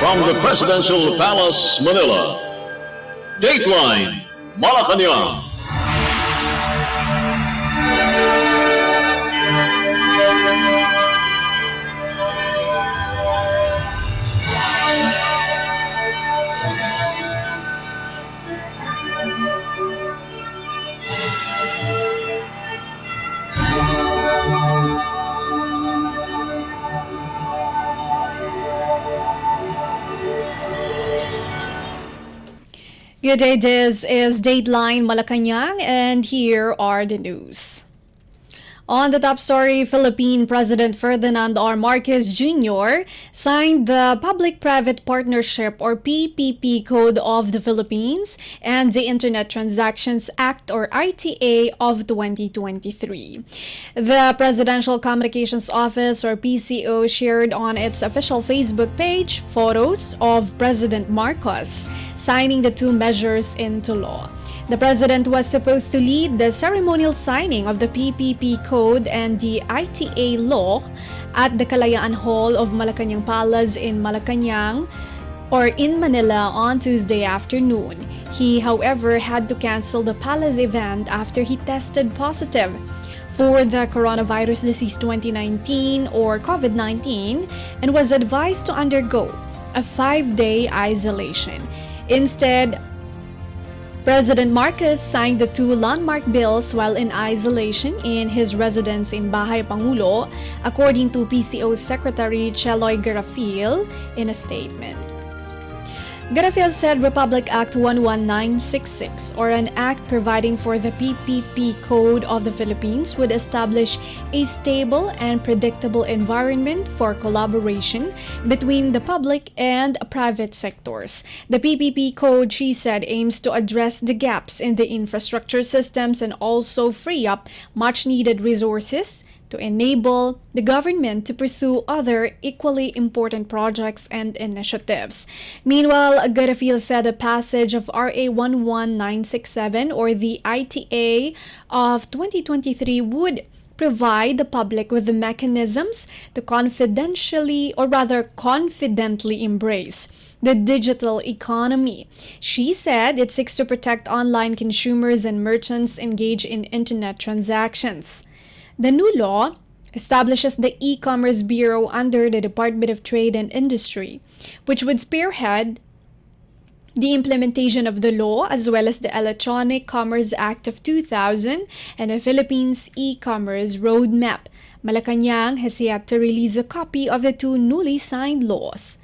From the Presidential Palace, Manila, Dateline Malacañang. Good day, this is Dateline Malacañang, and here are the news. On the top story, Philippine President Ferdinand R. Marcos Jr. signed the Public-Private Partnership or PPP Code of the Philippines and the Internet Transactions Act or ITA of 2023. The Presidential Communications Office or PCO shared on its official Facebook page photos of President Marcos signing the two measures into law. The president was supposed to lead the ceremonial signing of the PPP Code and the ITA law at the Kalayaan Hall of Malacañang Palace in Malacañang or in Manila on Tuesday afternoon. He, however, had to cancel the palace event after he tested positive for the coronavirus disease 2019 or COVID-19 and was advised to undergo a 5-day isolation. Instead, President Marcos signed the two landmark bills while in isolation in his residence in Bahay Pangulo, according to PCO Secretary Cheloy Garafil in a statement. Garafil said Republic Act 11966, or an act providing for the PPP Code of the Philippines, would establish a stable and predictable environment for collaboration between the public and private sectors. The PPP Code, she said, aims to address the gaps in the infrastructure systems and also free up much-needed resources to enable the government to pursue other equally important projects and initiatives. Meanwhile, Garafil said the passage of RA 11967 or the ITA of 2023 would provide the public with the mechanisms to confidently embrace the digital economy. She said it seeks to protect online consumers and merchants engaged in internet transactions. The new law establishes the E-commerce Bureau under the Department of Trade and Industry, which would spearhead the implementation of the law as well as the Electronic Commerce Act of 2000 and the Philippines E-commerce Roadmap. Malacañang has yet to release a copy of the two newly signed laws.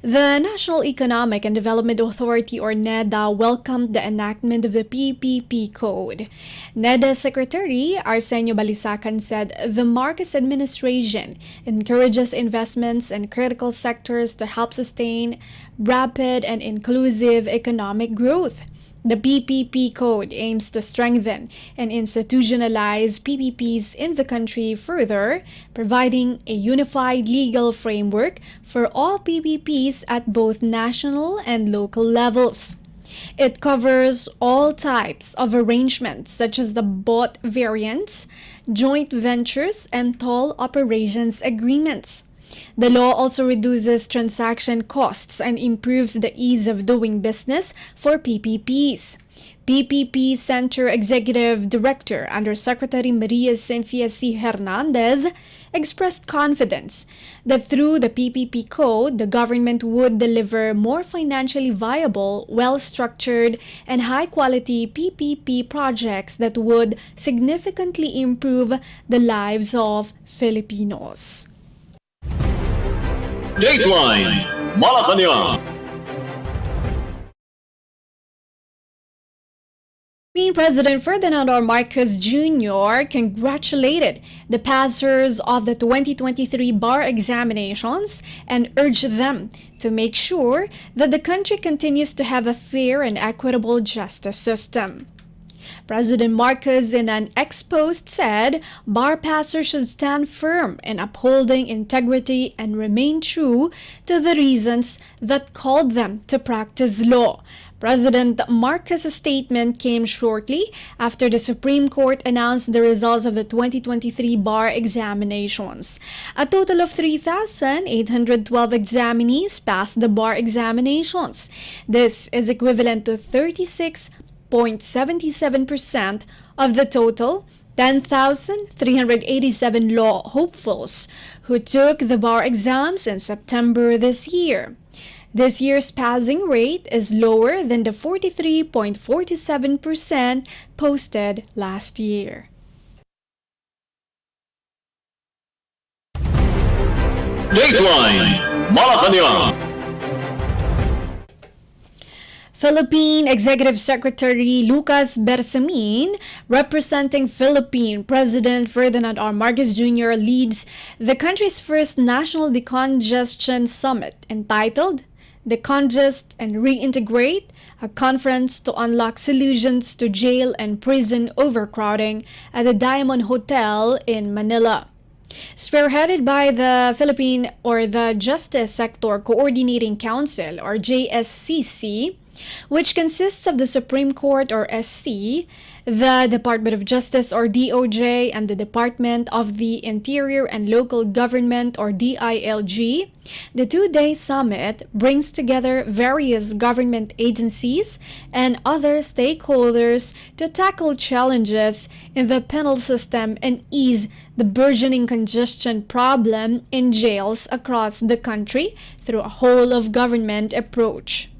The National Economic and Development Authority or NEDA welcomed the enactment of the PPP Code. NEDA Secretary Arsenio Balisacan said the Marcos administration encourages investments in critical sectors to help sustain rapid and inclusive economic growth. The PPP Code aims to strengthen and institutionalize PPPs in the country further, providing a unified legal framework for all PPPs at both national and local levels. It covers all types of arrangements such as the bought variants, joint ventures, and toll operations agreements. The law also reduces transaction costs and improves the ease of doing business for PPPs. PPP Center Executive Director Undersecretary Maria Cynthia C. Hernandez expressed confidence that through the PPP Code, the government would deliver more financially viable, well-structured, and high-quality PPP projects that would significantly improve the lives of Filipinos. Dateline Malacañang. President Ferdinand R. Marcos Jr. congratulated the passers of the 2023 bar examinations and urged them to make sure that the country continues to have a fair and equitable justice system. President Marcos in an ex-post said bar passers should stand firm in upholding integrity and remain true to the reasons that called them to practice law. President Marcos' statement came shortly after the Supreme Court announced the results of the 2023 bar examinations. A total of 3,812 examinees passed the bar examinations. This is equivalent to 36.77% of the total 10,387 law hopefuls who took the bar exams in September this year. This year's passing rate is lower than the 43.47% posted last year. Dateline Malacañang. Philippine Executive Secretary Lucas Bersamin, representing Philippine President Ferdinand R. Marcos Jr., leads the country's first National Decongestion Summit entitled Decongest and Reintegrate, a conference to unlock solutions to jail and prison overcrowding at the Diamond Hotel in Manila. Spearheaded by the Justice Sector Coordinating Council or JSCC, which consists of the Supreme Court or SC, the Department of Justice or DOJ, and the Department of the Interior and Local Government or DILG, the two-day summit brings together various government agencies and other stakeholders to tackle challenges in the penal system and ease the burgeoning congestion problem in jails across the country through a whole-of-government approach.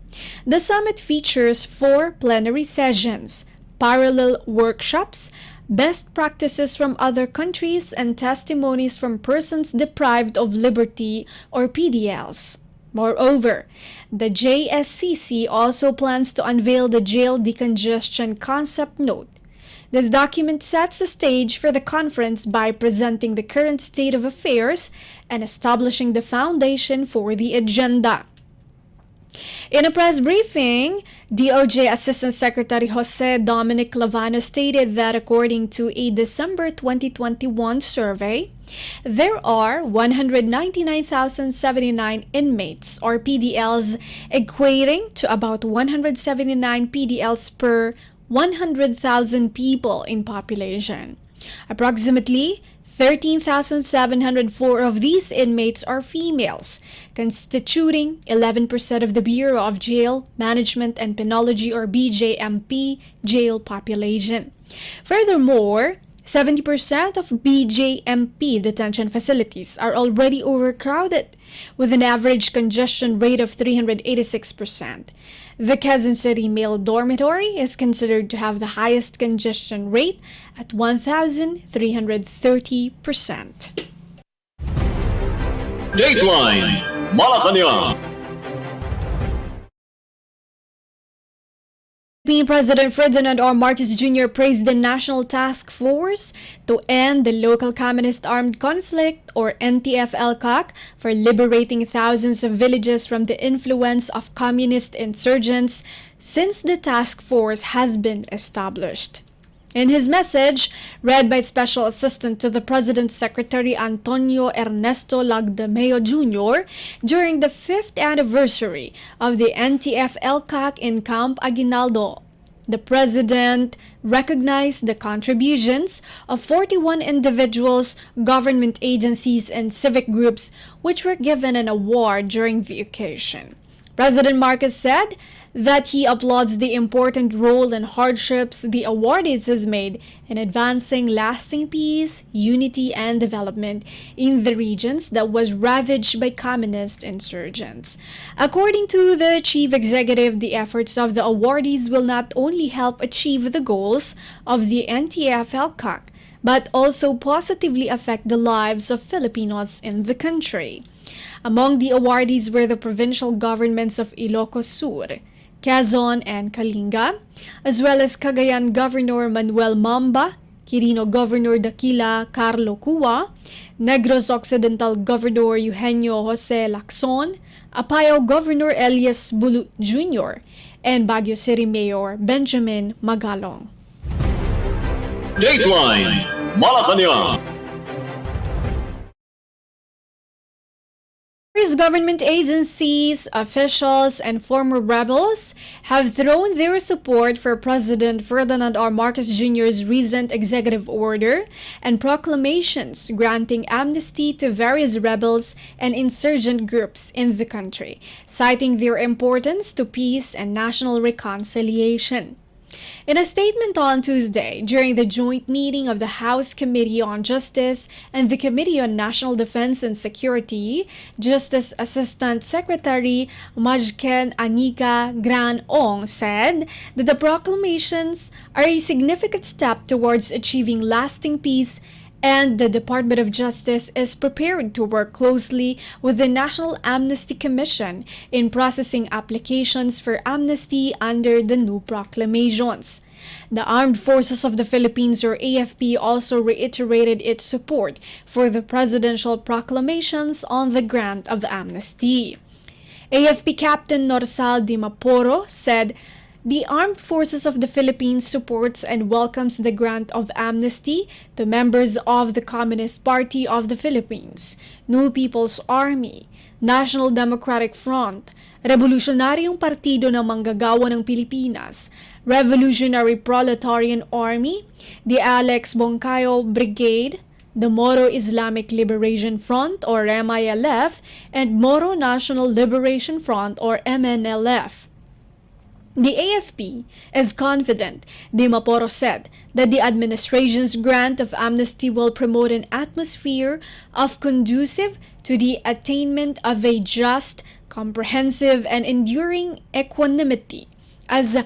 The summit features 4 plenary sessions, parallel workshops, best practices from other countries, and testimonies from persons deprived of liberty or PDLs. Moreover, the JSCC also plans to unveil the Jail Decongestion Concept Note. This document sets the stage for the conference by presenting the current state of affairs and establishing the foundation for the agenda. In a press briefing, DOJ Assistant Secretary Jose Dominic Lavano stated that according to a December 2021 survey, there are 199,079 inmates or PDLs, equating to about 179 PDLs per 100,000 people in population. Approximately 13,704 of these inmates are females, constituting 11% of the Bureau of Jail Management and Penology or BJMP jail population. Furthermore, 70% of BJMP detention facilities are already overcrowded, with an average congestion rate of 386%. The Quezon City male dormitory is considered to have the highest congestion rate at 1,330%. Dateline Malacañang. President Ferdinand R. Marcos Jr. praised the National Task Force to End the Local Communist Armed Conflict or NTF-LCOC for liberating thousands of villages from the influence of communist insurgents since the task force has been established. In his message, read by Special Assistant to the President's Secretary Antonio Ernesto Lagdameo Jr. during the 5th anniversary of the NTF-LCOC in Camp Aguinaldo, the President recognized the contributions of 41 individuals, government agencies, and civic groups which were given an award during the occasion. President Marcos said that he applauds the important role and hardships the awardees has made in advancing lasting peace, unity, and development in the regions that was ravaged by communist insurgents. According to the chief executive, the efforts of the awardees will not only help achieve the goals of the NTF-LCOC, but also positively affect the lives of Filipinos in the country. Among the awardees were the provincial governments of Ilocos Sur, Quezon, and Kalinga, as well as Cagayan Governor Manuel Mamba, Quirino Governor Daquila Carlo Cua, Negros Occidental Governor Eugenio Jose Lacson, Apayao Governor Elias Bulut Jr., and Baguio City Mayor Benjamin Magalong. Dateline Malacañang. Various government agencies, officials, and former rebels have thrown their support for President Ferdinand R. Marcos Jr.'s recent executive order and proclamations granting amnesty to various rebels and insurgent groups in the country, citing their importance to peace and national reconciliation. In a statement on Tuesday, during the joint meeting of the House Committee on Justice and the Committee on National Defense and Security, Justice Assistant Secretary Majken Anika Gran-Ong said that the proclamations are a significant step towards achieving lasting peace, and the Department of Justice is prepared to work closely with the National Amnesty Commission in processing applications for amnesty under the new proclamations. The Armed Forces of the Philippines, or AFP, also reiterated its support for the presidential proclamations on the grant of amnesty. AFP Captain Norsal Di Maporo said, "The Armed Forces of the Philippines supports and welcomes the grant of amnesty to members of the Communist Party of the Philippines, New People's Army, National Democratic Front, Revolusyonariyong Partido ng Manggagawa ng Pilipinas, Revolutionary Proletarian Army, the Alex Bongcayo Brigade, the Moro Islamic Liberation Front or MILF, and Moro National Liberation Front or MNLF. The AFP is confident," Di Maporo said, "that the administration's grant of amnesty will promote an atmosphere of conducive to the attainment of a just, comprehensive, and enduring equanimity as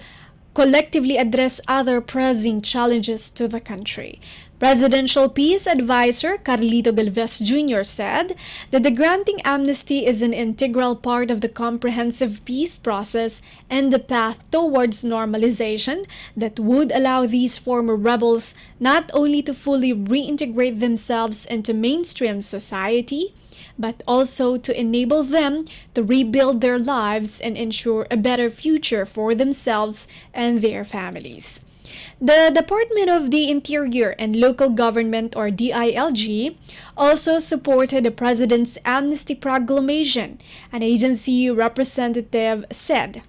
collectively address other pressing challenges to the country." Presidential Peace Advisor Carlito Galvez Jr. said that the granting amnesty is an integral part of the comprehensive peace process and the path towards normalization that would allow these former rebels not only to fully reintegrate themselves into mainstream society, but also to enable them to rebuild their lives and ensure a better future for themselves and their families. The Department of the Interior and Local Government, or DILG, also supported the President's amnesty proclamation, an agency representative said,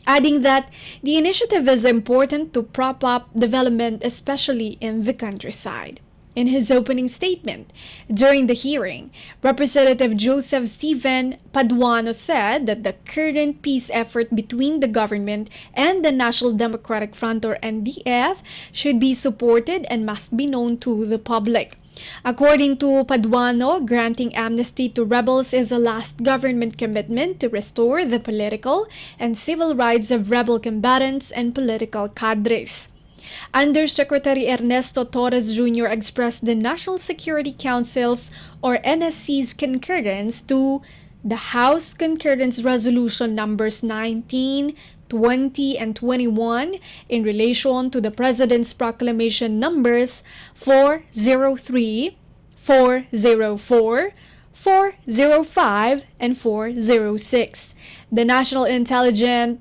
adding that the initiative is important to prop up development, especially in the countryside. In his opening statement during the hearing, Representative Joseph Stephen Paduano said that the current peace effort between the government and the National Democratic Front, or NDF, should be supported and must be known to the public. According to Paduano, granting amnesty to rebels is a last government commitment to restore the political and civil rights of rebel combatants and political cadres. Undersecretary Ernesto Torres Jr. expressed the National Security Council's, or NSC's, concurrence to the House Concurrence Resolution numbers 19, 20, and 21 in relation to the President's Proclamation numbers 403, 404, 405, and 406. The National Intelligence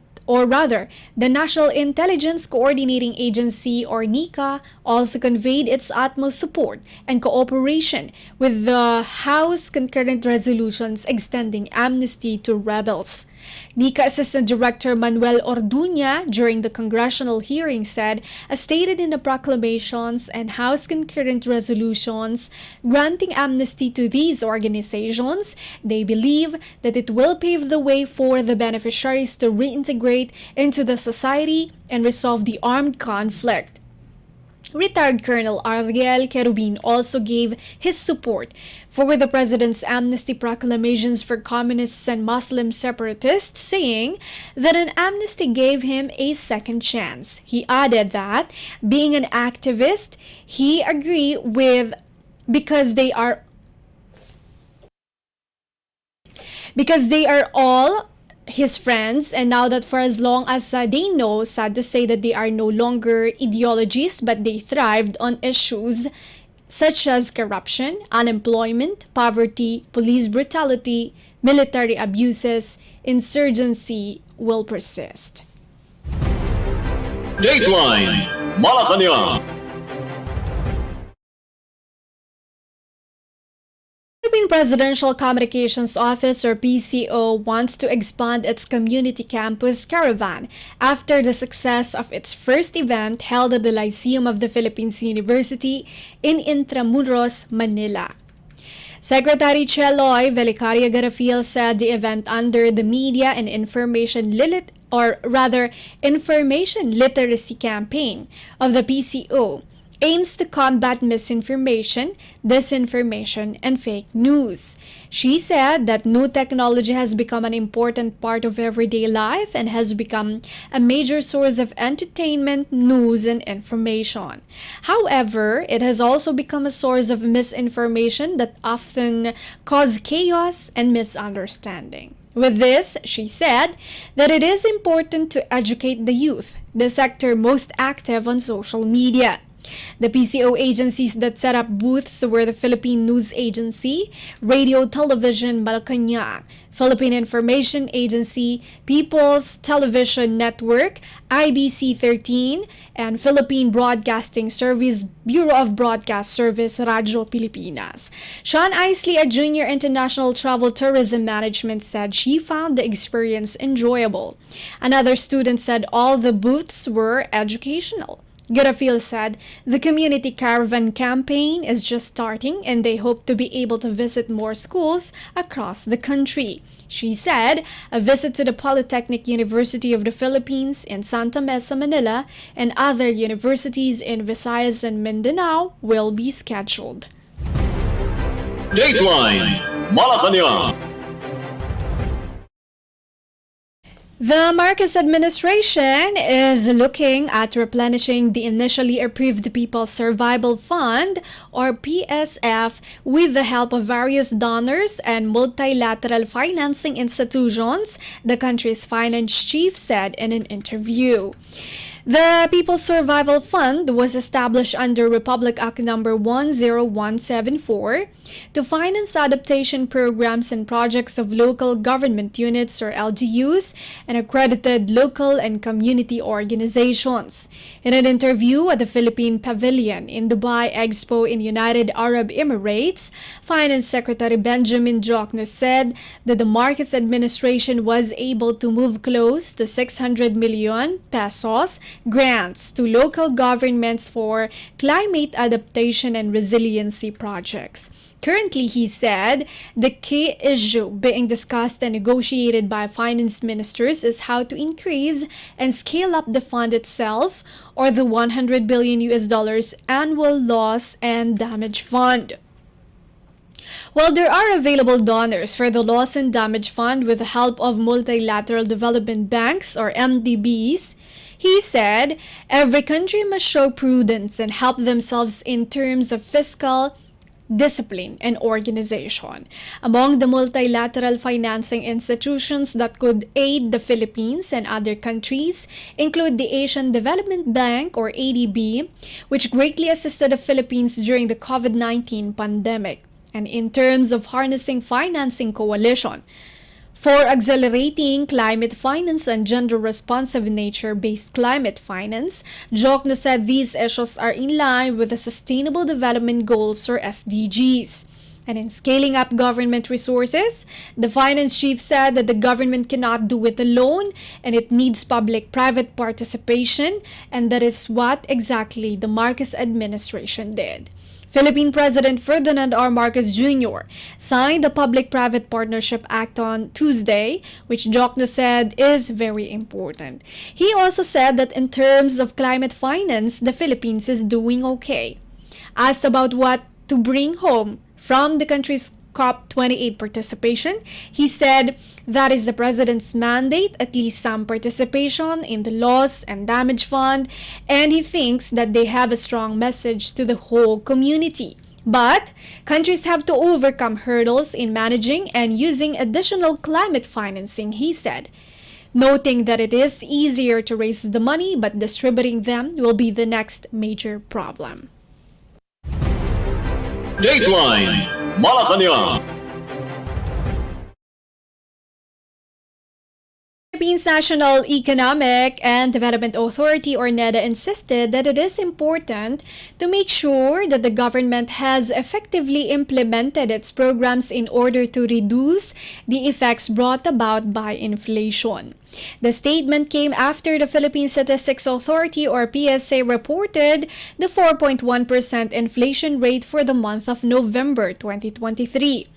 Coordinating Agency, or NICA, also conveyed its utmost support and cooperation with the House concurrent resolutions extending amnesty to rebels. NICA Assistant Director Manuel Orduña, during the congressional hearing, said, as stated in the proclamations and House concurrent resolutions granting amnesty to these organizations, they believe that it will pave the way for the beneficiaries to reintegrate into the society and resolve the armed conflict. Retired Colonel Ariel Kerubin also gave his support for the President's amnesty proclamations for communists and Muslim separatists, saying that an amnesty gave him a second chance. He added that, being an activist, he agreed with because they are all his friends, and now that for as long as they know, sad to say that they are no longer ideologies, but they thrived on issues such as corruption, unemployment, poverty, police brutality, military abuses, insurgency will persist. Dateline Malacañang. Philippine Presidential Communications Office or PCO wants to expand its community campus caravan after the success of its first event held at the Lyceum of the Philippines University in Intramuros, Manila. Secretary Cheloy Velicaria Garafil said the event under the Media and Information Information Literacy Campaign of the PCO aims to combat misinformation, disinformation, and fake news. She said that new technology has become an important part of everyday life and has become a major source of entertainment, news, and information. However, it has also become a source of misinformation that often cause chaos and misunderstanding. With this, she said that it is important to educate the youth, the sector most active on social media. The PCO agencies that set up booths were the Philippine News Agency, Radio Television Malacañang, Philippine Information Agency, People's Television Network, IBC-13, and Philippine Broadcasting Service Bureau of Broadcast Service Radyo Pilipinas. Sean Isley, a junior international travel tourism management, said she found the experience enjoyable. Another student said all the booths were educational. Garafil said the community caravan campaign is just starting and they hope to be able to visit more schools across the country. She said a visit to the Polytechnic University of the Philippines in Santa Mesa, Manila, and other universities in Visayas and Mindanao will be scheduled. Dateline Malacañang. The Marcos administration is looking at replenishing the initially approved People's Survival Fund or PSF with the help of various donors and multilateral financing institutions, the country's finance chief said in an interview. The People's Survival Fund was established under Republic Act No. 10174 to finance adaptation programs and projects of local government units or LGUs and accredited local and community organizations. In an interview at the Philippine Pavilion in Dubai Expo in United Arab Emirates, Finance Secretary Benjamin Jokno said that the Marcos administration was able to move close to 600 million pesos grants to local governments for climate adaptation and resiliency projects. Currently, he said, the key issue being discussed and negotiated by finance ministers is how to increase and scale up the fund itself or the $100 billion annual loss and damage fund. While there are available donors for the Loss and Damage Fund with the help of multilateral development banks or MDBs, he said every country must show prudence and help themselves in terms of fiscal discipline and organization. Among the multilateral financing institutions that could aid the Philippines and other countries include the Asian Development Bank or ADB, which greatly assisted the Philippines during the COVID-19 pandemic, and in terms of harnessing financing coalition for accelerating climate finance and gender-responsive nature-based climate finance. Jokno said these issues are in line with the Sustainable Development Goals or SDGs. And in scaling up government resources, the finance chief said that the government cannot do it alone and it needs public-private participation, and that is what exactly the Marcos administration did. Philippine President Ferdinand R. Marcos Jr. signed the Public-Private Partnership Act on Tuesday, which Jokno said is very important. He also said that in terms of climate finance, the Philippines is doing okay. Asked about what to bring home from the country's COP28 participation, he said that is the president's mandate, at least some participation in the Loss and Damage Fund, and he thinks that they have a strong message to the whole community. But countries have to overcome hurdles in managing and using additional climate financing, he said, noting that it is easier to raise the money, but distributing them will be the next major problem. Dateline Malacañang. Philippines National Economic and Development Authority or NEDA insisted that it is important to make sure that the government has effectively implemented its programs in order to reduce the effects brought about by inflation. The statement came after the Philippine Statistics Authority or PSA reported the 4.1% inflation rate for the month of November 2023.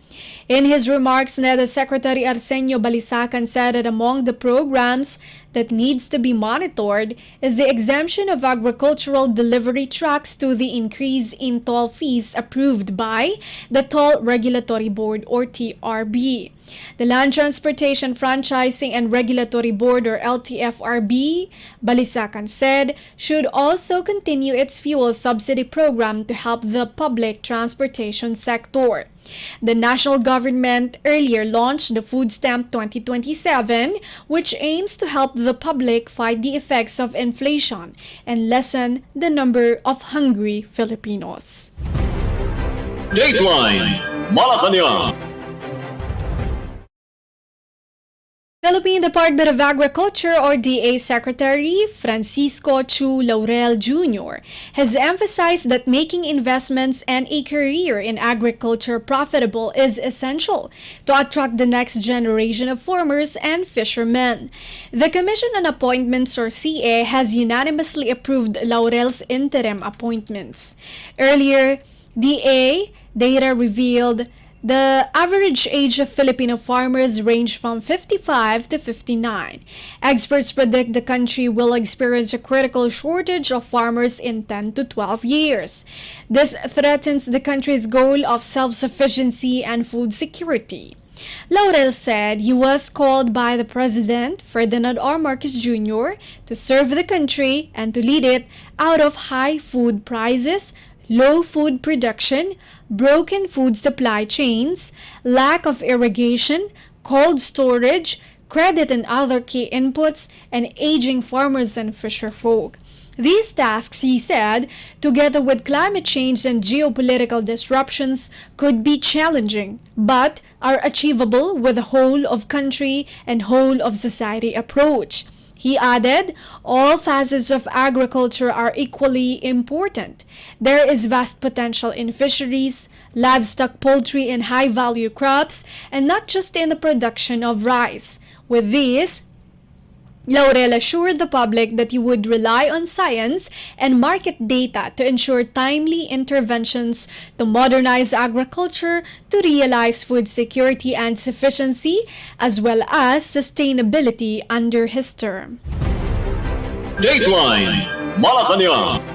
In his remarks, NEDA Secretary Arsenio Balisacan said that among the programs that needs to be monitored is the exemption of agricultural delivery trucks to the increase in toll fees approved by the Toll Regulatory Board or TRB. The Land Transportation Franchising and Regulatory Board or LTFRB, Balisacan said, should also continue its fuel subsidy program to help the public transportation sector. The national government earlier launched the Food Stamp 2027, which aims to help the public fight the effects of inflation and lessen the number of hungry Filipinos. Dateline Malacañang. Philippine Department of Agriculture or DA Secretary Francisco Chu Laurel Jr. has emphasized that making investments and a career in agriculture profitable is essential to attract the next generation of farmers and fishermen. The Commission on Appointments or CA has unanimously approved Laurel's interim appointments. Earlier, DA data revealed the average age of Filipino farmers ranged from 55 to 59. Experts predict the country will experience a critical shortage of farmers in 10 to 12 years. This threatens the country's goal of self-sufficiency and food security. Laurel said he was called by the President, Ferdinand R. Marcos Jr., to serve the country and to lead it out of high food prices, low food production, broken food supply chains, lack of irrigation, cold storage, credit and other key inputs, and aging farmers and fisherfolk. These tasks, he said, together with climate change and geopolitical disruptions, could be challenging, but are achievable with a whole of country and whole of society approach. He added, all facets of agriculture are equally important. There is vast potential in fisheries, livestock, poultry, and high-value crops, and not just in the production of rice. With this, Laurel assured the public that he would rely on science and market data to ensure timely interventions to modernize agriculture to realize food security and sufficiency, as well as sustainability under his term. Dateline Malacañang.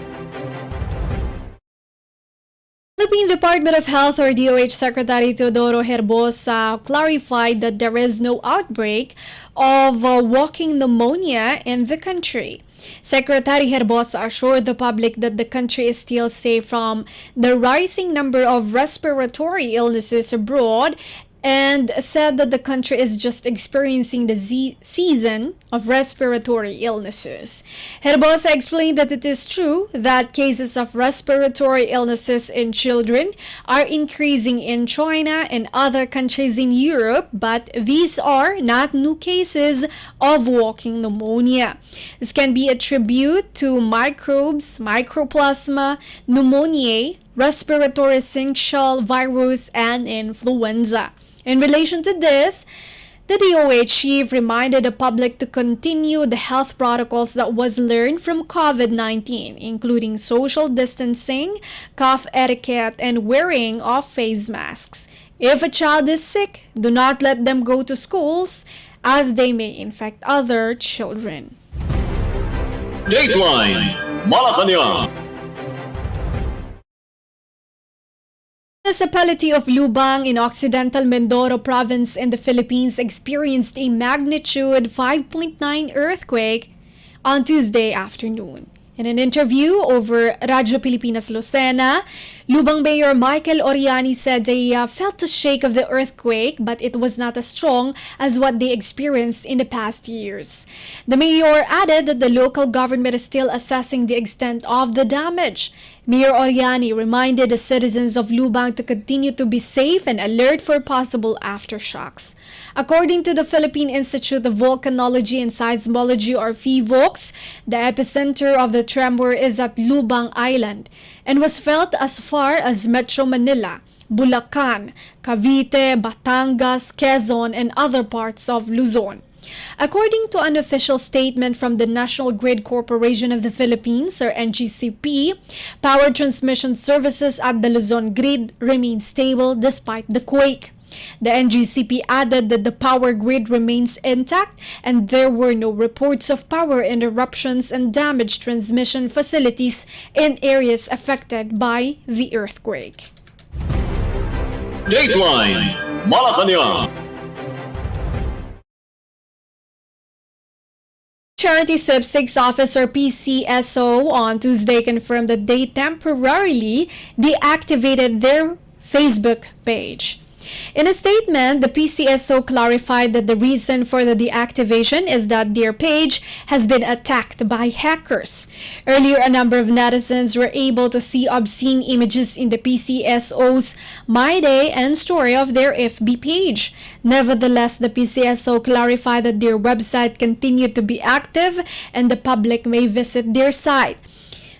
Philippine Department of Health or DOH Secretary Teodoro Herbosa clarified that there is no outbreak of walking pneumonia in the country. Secretary Herbosa assured the public that the country is still safe from the rising number of respiratory illnesses abroad and said that the country is just experiencing the season of respiratory illnesses. Herbosa explained that it is true that cases of respiratory illnesses in children are increasing in China and other countries in Europe, but these are not new cases of walking pneumonia. This can be attributed to microbes, mycoplasma, pneumoniae, respiratory syncytial virus, and influenza. In relation to this, the DOH chief reminded the public to continue the health protocols that was learned from COVID-19, including social distancing, cough etiquette, and wearing of face masks. If a child is sick, do not let them go to schools as they may infect other children. Dateline Malacañang. Municipality of Lubang in Occidental Mindoro Province in the Philippines experienced a magnitude 5.9 earthquake on Tuesday afternoon. In an interview over Radyo Pilipinas Lucena, Lubang Mayor Michael Oriani said they felt the shake of the earthquake, but it was not as strong as what they experienced in the past years. The mayor added that the local government is still assessing the extent of the damage. Mayor Oriani reminded the citizens of Lubang to continue to be safe and alert for possible aftershocks. According to the Philippine Institute of Volcanology and Seismology, or PHIVOLCS, the epicenter of the tremor is at Lubang Island and was felt as far as Metro Manila, Bulacan, Cavite, Batangas, Quezon, and other parts of Luzon. According to an official statement from the National Grid Corporation of the Philippines, or NGCP, power transmission services at the Luzon grid remain stable despite the quake. The NGCP added that the power grid remains intact and there were no reports of power interruptions and damaged transmission facilities in areas affected by the earthquake. Dateline Malacañang. Charity Sweepstakes Office, or PCSO, on Tuesday confirmed that they temporarily deactivated their Facebook page. In a statement, the PCSO clarified that the reason for the deactivation is that their page has been attacked by hackers. Earlier, a number of netizens were able to see obscene images in the PCSO's My Day and story of their FB page. Nevertheless, the PCSO clarified that their website continued to be active and the public may visit their site.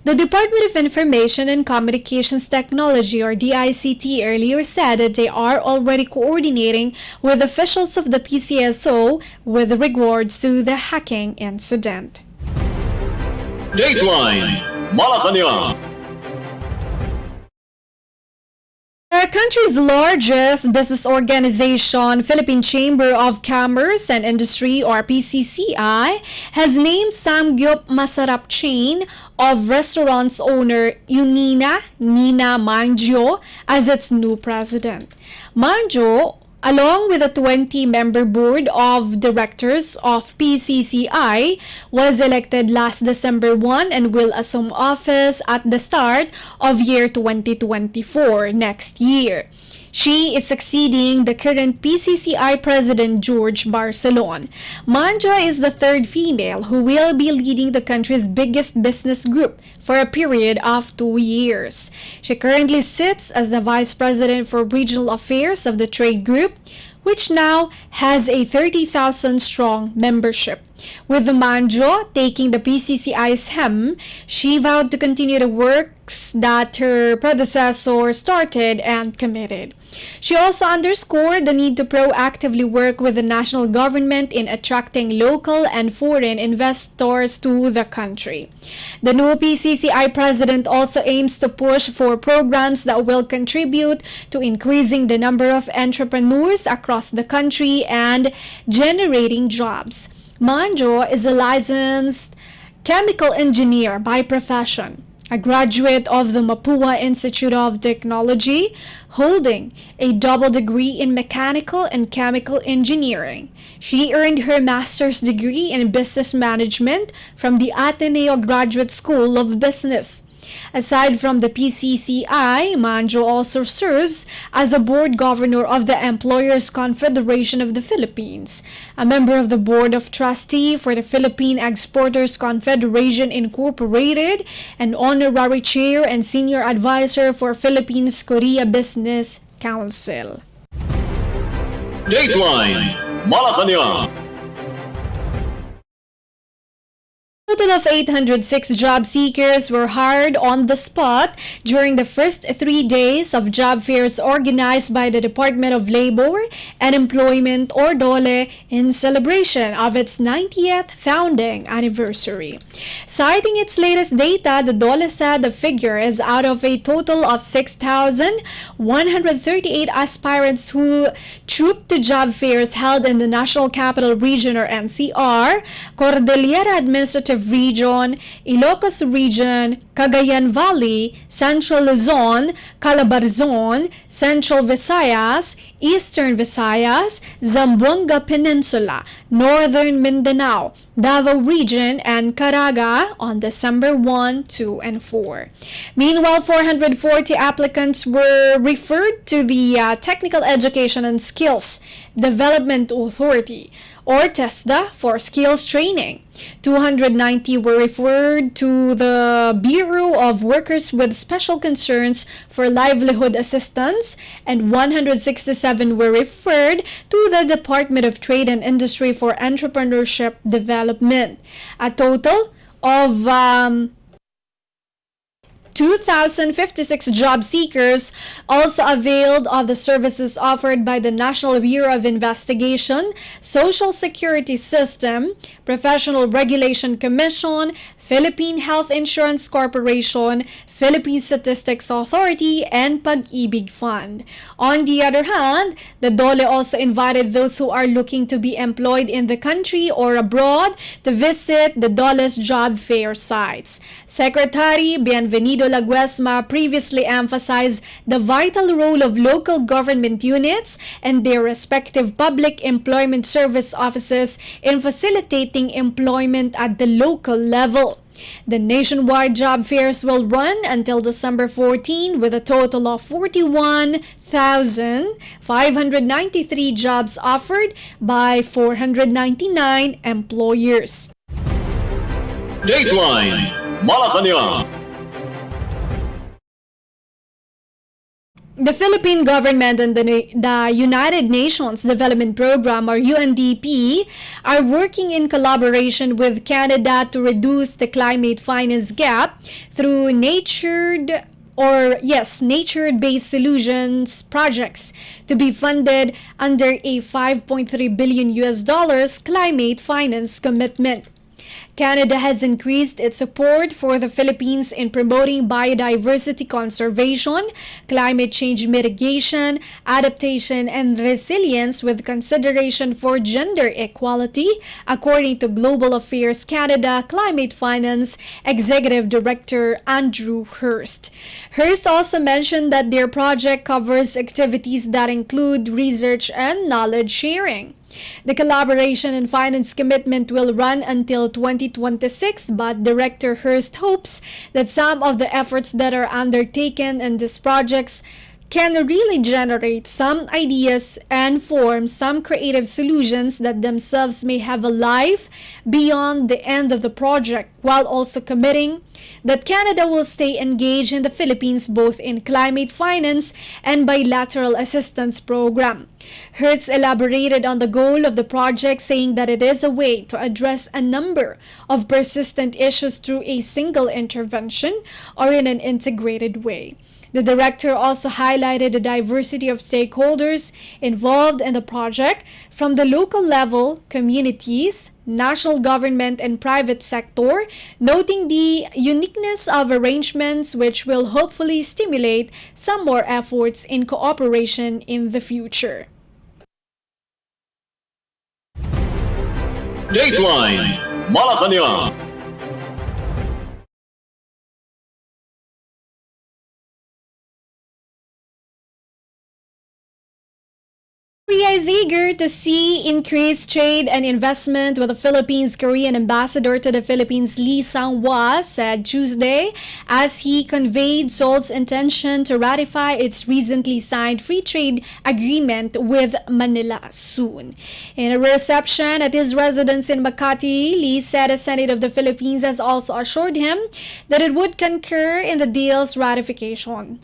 The Department of Information and Communications Technology, or DICT, earlier said that they are already coordinating with officials of the PCSO with regards to the hacking incident. Dateline Malacañang. The country's largest business organization, Philippine Chamber of Commerce and Industry, or PCCI, has named Samgyup Masarap chain of restaurants owner Yunina Nina Mangjo as its new president. Mangjo, along with a 20-member board of directors of PCCI, was elected last December 1 and will assume office at the start of year 2024 next year. She is succeeding the current PCCI President George Barcelon. Manja is the third female who will be leading the country's biggest business group for a period of 2 years. She currently sits as the Vice President for Regional Affairs of the trade group, which now has a 30,000-strong membership. With Manjo taking the PCCI's helm, she vowed to continue the works that her predecessor started and committed. She also underscored the need to proactively work with the national government in attracting local and foreign investors to the country. The new PCCI president also aims to push for programs that will contribute to increasing the number of entrepreneurs across the country and generating jobs. Manjo is a licensed chemical engineer by profession, a graduate of the Mapua Institute of Technology, holding a double degree in mechanical and chemical engineering. She earned her master's degree in business management from the Ateneo Graduate School of Business. Aside from the PCCI, Manjo also serves as a board governor of the Employers Confederation of the Philippines, a member of the Board of Trustee for the Philippine Exporters Confederation Incorporated, and honorary chair and senior advisor for Philippines-Korea Business Council. Dateline Malacañang. A total of 806 job seekers were hired on the spot during the first 3 days of job fairs organized by the Department of Labor and Employment, or DOLE, in celebration of its 90th founding anniversary. Citing its latest data, the DOLE said the figure is out of a total of 6,138 aspirants who trooped to job fairs held in the National Capital Region, or NCR, Cordillera Administrative Region, Ilocos Region, Cagayan Valley, Central Luzon, Calabarzon, Central Visayas, Eastern Visayas, Zamboanga Peninsula, Northern Mindanao, Davao Region, and Caraga on December 1, 2, and 4. Meanwhile, 440 applicants were referred to the Technical Education and Skills Development Authority, or TESDA, for skills training. 290 were referred to the Bureau of Workers with Special Concerns for Livelihood Assistance, and 167 were referred to the Department of Trade and Industry for Entrepreneurship Development. A total of 2,056 job seekers also availed of the services offered by the National Bureau of Investigation, Social Security System, Professional Regulation Commission, Philippine Health Insurance Corporation, Philippine Statistics Authority, and Pag-ibig Fund. On the other hand, the DOLE also invited those who are looking to be employed in the country or abroad to visit the DOLE's job fair sites. Secretary Bienvenido Laguesma previously emphasized the vital role of local government units and their respective public employment service offices in facilitating employment at the local level. The nationwide job fairs will run until December 14 with a total of 41,593 jobs offered by 499 employers. Dateline Malacañang. The Philippine government and the United Nations Development Program, or UNDP, are working in collaboration with Canada to reduce the climate finance gap through nature-based solutions projects to be funded under a $5.3 billion climate finance commitment. Canada has increased its support for the Philippines in promoting biodiversity conservation, climate change mitigation, adaptation, and resilience with consideration for gender equality, according to Global Affairs Canada Climate Finance Executive Director Andrew Hurst. Hurst also mentioned that their project covers activities that include research and knowledge sharing. The collaboration and finance commitment will run until 2026, but Director Hurst hopes that some of the efforts that are undertaken in these projects can really generate some ideas and form some creative solutions that themselves may have a life beyond the end of the project, while also committing that Canada will stay engaged in the Philippines both in climate finance and bilateral assistance program. Hertz elaborated on the goal of the project, saying that it is a way to address a number of persistent issues through a single intervention or in an integrated way. The director also highlighted the diversity of stakeholders involved in the project, from the local level, communities, national government, and private sector, noting the uniqueness of arrangements which will hopefully stimulate some more efforts in cooperation in the future. Dateline Malacañang. Korea is eager to see increased trade and investment with the Philippines. Korean ambassador to the Philippines, Lee Sang-hwa, said Tuesday as he conveyed Seoul's intention to ratify its recently signed free trade agreement with Manila soon. In a reception at his residence in Makati, Lee said the Senate of the Philippines has also assured him that it would concur in the deal's ratification.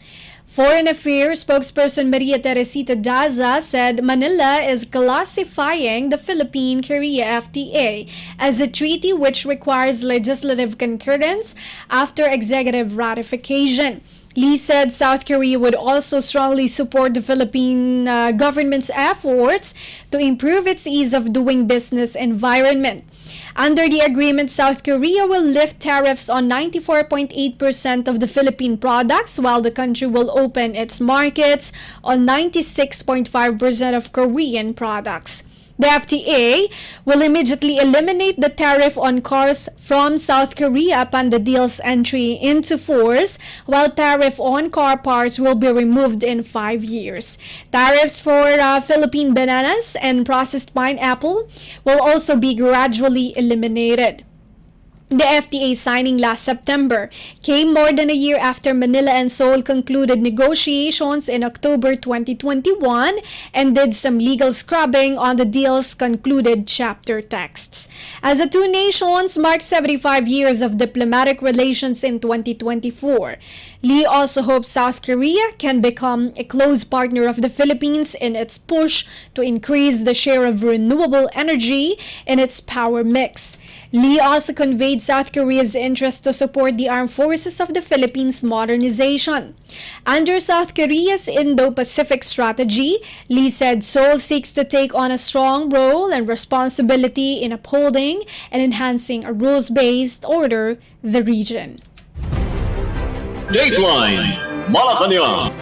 Foreign Affairs spokesperson Maria Teresita Daza said Manila is classifying the Philippine-Korea FTA as a treaty which requires legislative concurrence after executive ratification. Lee said South Korea would also strongly support the Philippine government's efforts to improve its ease of doing business environment. Under the agreement, South Korea will lift tariffs on 94.8% of the Philippine products, while the country will open its markets on 96.5% of Korean products. The FTA will immediately eliminate the tariff on cars from South Korea upon the deal's entry into force, while tariff on car parts will be removed in 5 years. Tariffs for Philippine bananas and processed pineapple will also be gradually eliminated. The FTA signing last September came more than a year after Manila and Seoul concluded negotiations in October 2021 and did some legal scrubbing on the deal's concluded chapter texts. As the two nations marked 75 years of diplomatic relations in 2024, Lee also hopes South Korea can become a close partner of the Philippines in its push to increase the share of renewable energy in its power mix. Lee also conveyed South Korea's interest to support the armed forces of the Philippines' modernization. Under South Korea's Indo-Pacific strategy, Lee said Seoul seeks to take on a strong role and responsibility in upholding and enhancing a rules-based order the region. Dateline Malacañang.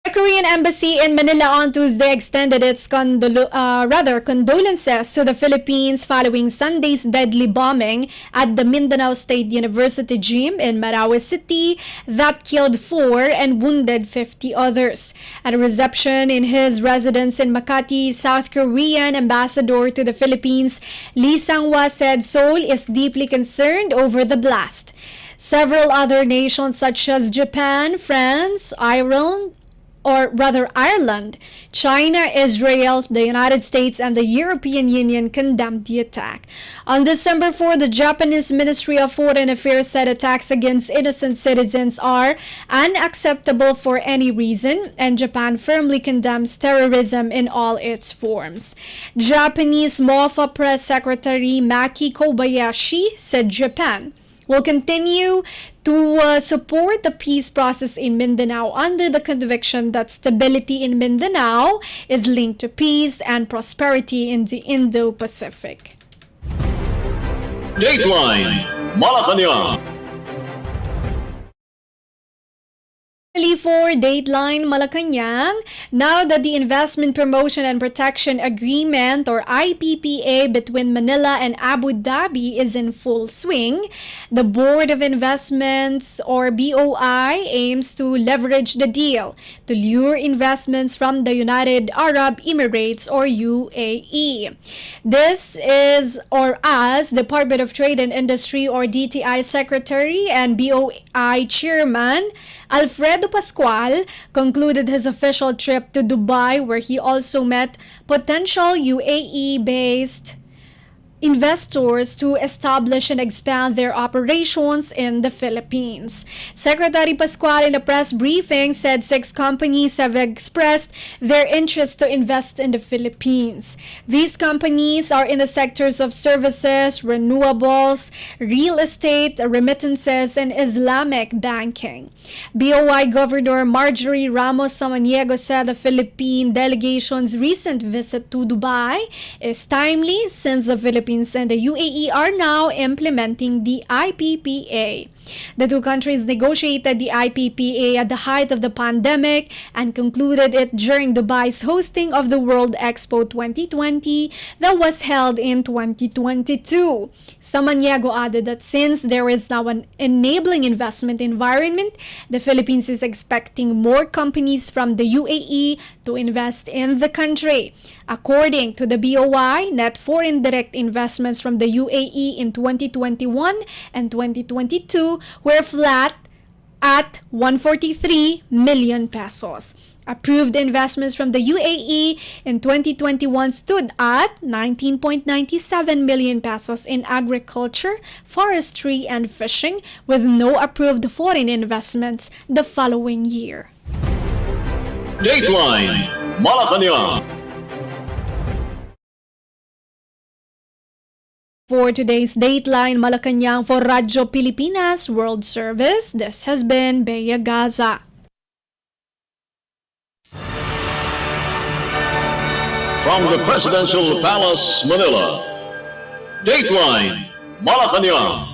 The Korean embassy in Manila on Tuesday extended its condolences to the Philippines following Sunday's deadly bombing at the Mindanao State University gym in Marawi City that killed 4 and wounded 50 others. At a reception in his residence in Makati, South Korean ambassador to the Philippines, Lee Sang-hwa, said Seoul is deeply concerned over the blast. Several other nations such as Japan, France, Ireland, China, Israel, the United States, and the European Union condemned the attack. On December 4, the Japanese Ministry of Foreign Affairs said attacks against innocent citizens are unacceptable for any reason, and Japan firmly condemns terrorism in all its forms. Japanese MOFA Press Secretary Maki Kobayashi said Japan will continue to support the peace process in Mindanao under the conviction that stability in Mindanao is linked to peace and prosperity in the Indo-Pacific. Dateline Malacañang. For Dateline Malacañang, now that the Investment Promotion and Protection Agreement or IPPA between Manila and Abu Dhabi is in full swing, the Board of Investments or BOI aims to leverage the deal to lure investments from the United Arab Emirates or UAE. This is, or as Department of Trade and Industry or DTI Secretary and BOI Chairman Alfredo Pascual concluded his official trip to Dubai, where he also met potential UAE-based investors to establish and expand their operations in the Philippines. Secretary Pascual in a press briefing said 6 companies have expressed their interest to invest in the Philippines. These companies are in the sectors of services, renewables, real estate, remittances, and Islamic banking. BOI Governor Marjorie Ramos Samaniego said the Philippine delegation's recent visit to Dubai is timely since the Philippines and the UAE are now implementing the IPPA. The two countries negotiated the IPPA at the height of the pandemic and concluded it during Dubai's hosting of the World Expo 2020 that was held in 2022. Samaniego added that since there is now an enabling investment environment, the Philippines is expecting more companies from the UAE to invest in the country. According to the BOI, net foreign direct investments from the UAE in 2021 and 2022 were flat at 143 million pesos. Approved investments from the UAE in 2021 stood at 19.97 million pesos in agriculture, forestry, and fishing, with no approved foreign investments the following year. Dateline Malacañang. For today's Dateline Malacañang for Radyo Pilipinas World Service, this has been Bea Gaza. From the Presidential Palace, Manila, Dateline Malacañang.